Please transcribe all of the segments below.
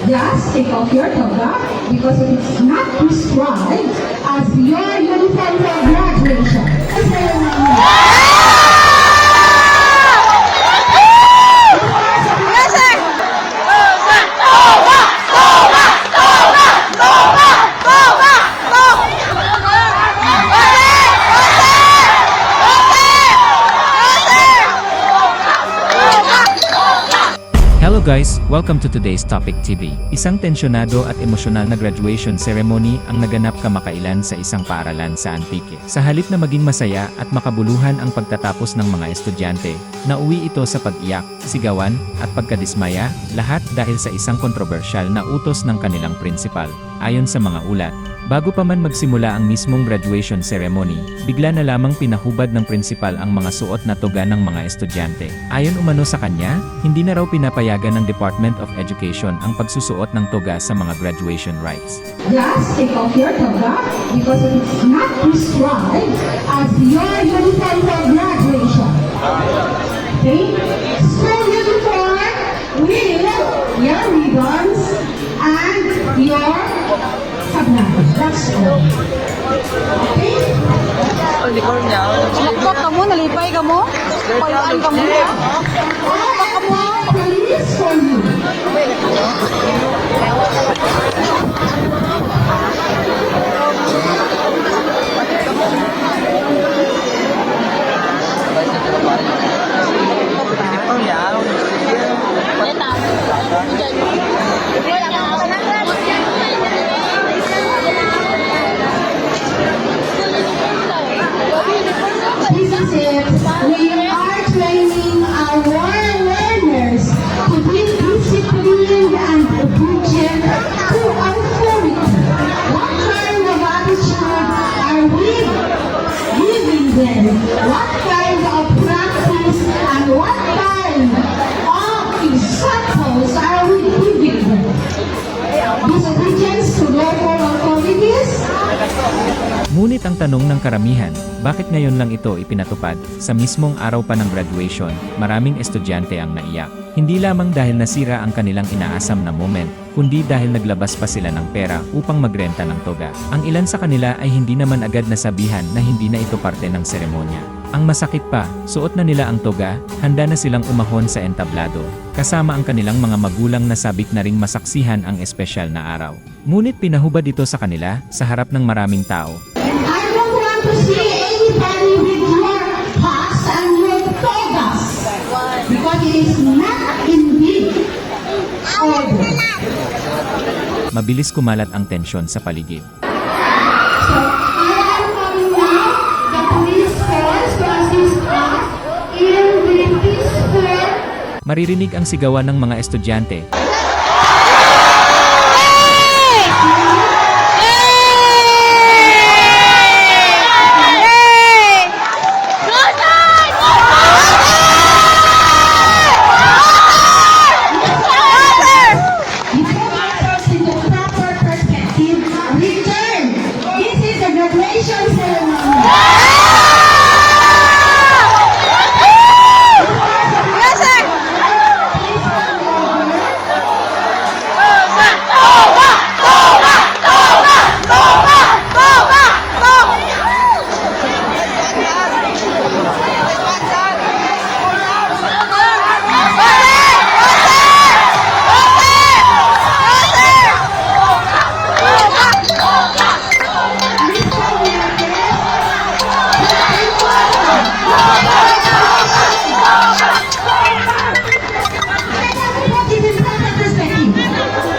Just take off your toga because it is not prescribed as your uniform for graduation. Hello guys, welcome to today's Topic TV. Isang tensyonado at emosyonal na graduation ceremony ang naganap kamakailan sa isang paaralan sa Antique. Sa halip na maging masaya at makabuluhan ang pagtatapos ng mga estudyante, nauwi ito sa pag-iyak, sigawan, at pagkadismaya, lahat dahil sa isang kontrobersyal na utos ng kanilang principal. Ayon sa mga ulat, bago pa man magsimula ang mismong graduation ceremony, bigla na lamang pinahubad ng principal ang mga suot na toga ng mga estudyante. Ayon umano sa kanya, hindi na raw pinapayagan ng Department of Education ang pagsusuot ng toga sa mga graduation rites. Just take off your toga because it is not prescribed as your uniform for graduation. Okay? School uniform with your ribbons and your sablon. That's all. Okay? Sinakbak ka mo, nalipay ka mo, payaan ka mo. Sinakbak ka mo. Police for you. This is it. We are training our learners to be disciplined and obedient to authority. What kind of attitude are we giving them? What kind of practice and what kind of examples are we giving them? Disobedience to local authorities? Ngunit ang tanong ng karamihan, bakit ngayon lang ito ipinatupad? Sa mismong araw pa ng graduation, maraming estudyante ang naiyak. Hindi lamang dahil nasira ang kanilang inaasam na moment, kundi dahil naglabas pa sila ng pera upang magrenta ng toga. Ang ilan sa kanila ay hindi naman agad nasabihan na hindi na ito parte ng seremonya. Ang masakit pa, suot na nila ang toga, handa na silang umahon sa entablado, kasama ang kanilang mga magulang na sabik na ring masaksihan ang espesyal na araw. Ngunit pinahubad ito sa kanila, sa harap ng maraming tao. I don't want to see anybody with your hats and your togas because it is not indeed order. Mabilis kumalat ang tensyon sa paligid. So, I am calling now the police force to assist us in the peaceful. Maririnig ang sigawan ng mga estudyante.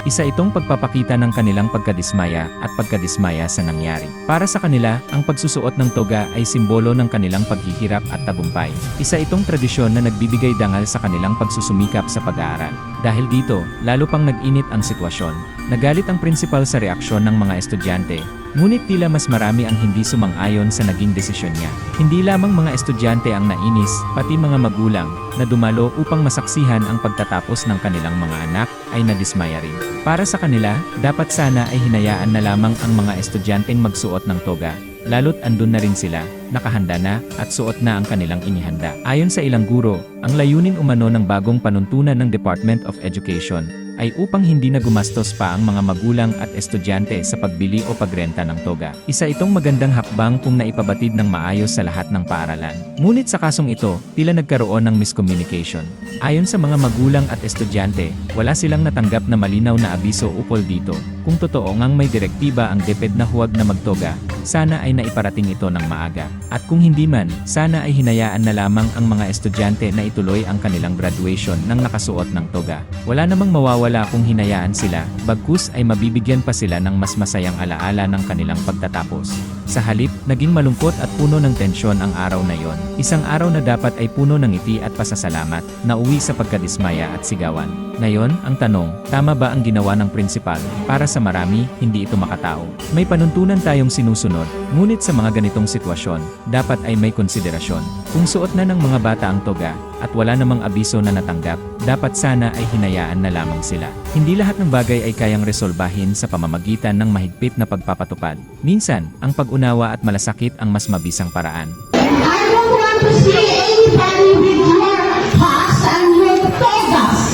Isa itong pagpapakita ng kanilang pagkadismaya at pagkadismaya sa nangyari. Para sa kanila, ang pagsusuot ng toga ay simbolo ng kanilang paghihirap at tagumpay. Isa itong tradisyon na nagbibigay dangal sa kanilang pagsusumikap sa pag-aaral. Dahil dito, lalo pang nag-init ang sitwasyon. Nagalit ang principal sa reaksyon ng mga estudyante, ngunit tila mas marami ang hindi sumang-ayon sa naging desisyon niya. Hindi lamang mga estudyante ang nainis, pati mga magulang, na dumalo upang masaksihan ang pagtatapos ng kanilang mga anak, ay nadismaya rin. Para sa kanila, dapat sana ay hinayaan na lamang ang mga estudyanteng magsuot ng toga, lalo't andun na rin sila, nakahanda na, at suot na ang kanilang inihanda. Ayon sa ilang guro, ang layunin umano ng bagong panuntunan ng Department of Education ay upang hindi na gumastos pa ang mga magulang at estudyante sa pagbili o pagrenta ng toga. Isa itong magandang hakbang kung naipabatid ng maayos sa lahat ng paaralan. Ngunit sa kasong ito, tila nagkaroon ng miscommunication. Ayon sa mga magulang at estudyante, wala silang natanggap na malinaw na abiso ukol dito. Kung totoo ngang may direktiba ang DepEd na huwag na magtoga, sana ay naiparating ito ng maaga. At kung hindi man, sana ay hinayaan na lamang ang mga estudyante na ituloy ang kanilang graduation nang nakasuot ng toga. Wala namang mawawala kung hinayaan sila, bagkus ay mabibigyan pa sila ng mas masayang alaala ng kanilang pagtatapos. Sa halip, naging malungkot at puno ng tensyon ang araw na yon. Isang araw na dapat ay puno ng ngiti at pasasalamat, na uwi sa pagkadismaya at sigawan. Ngayon, ang tanong, tama ba ang ginawa ng prinsipal? Para sa marami, hindi ito makatao. May panuntunan tayong sinusunod, ngunit sa mga ganitong sitwasyon, dapat ay may konsiderasyon. Kung suot na ng mga bata ang toga, at wala namang abiso na natanggap, dapat sana ay hinayaan na lamang sila. Hindi lahat ng bagay ay kayang resolbahin sa pamamagitan ng mahigpit na pagpapatupad. Minsan, ang pag-unawa at malasakit ang mas mabisang paraan. I don't want to see anybody with your hats and your togas.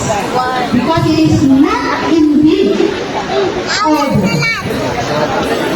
Because it is not indeed order.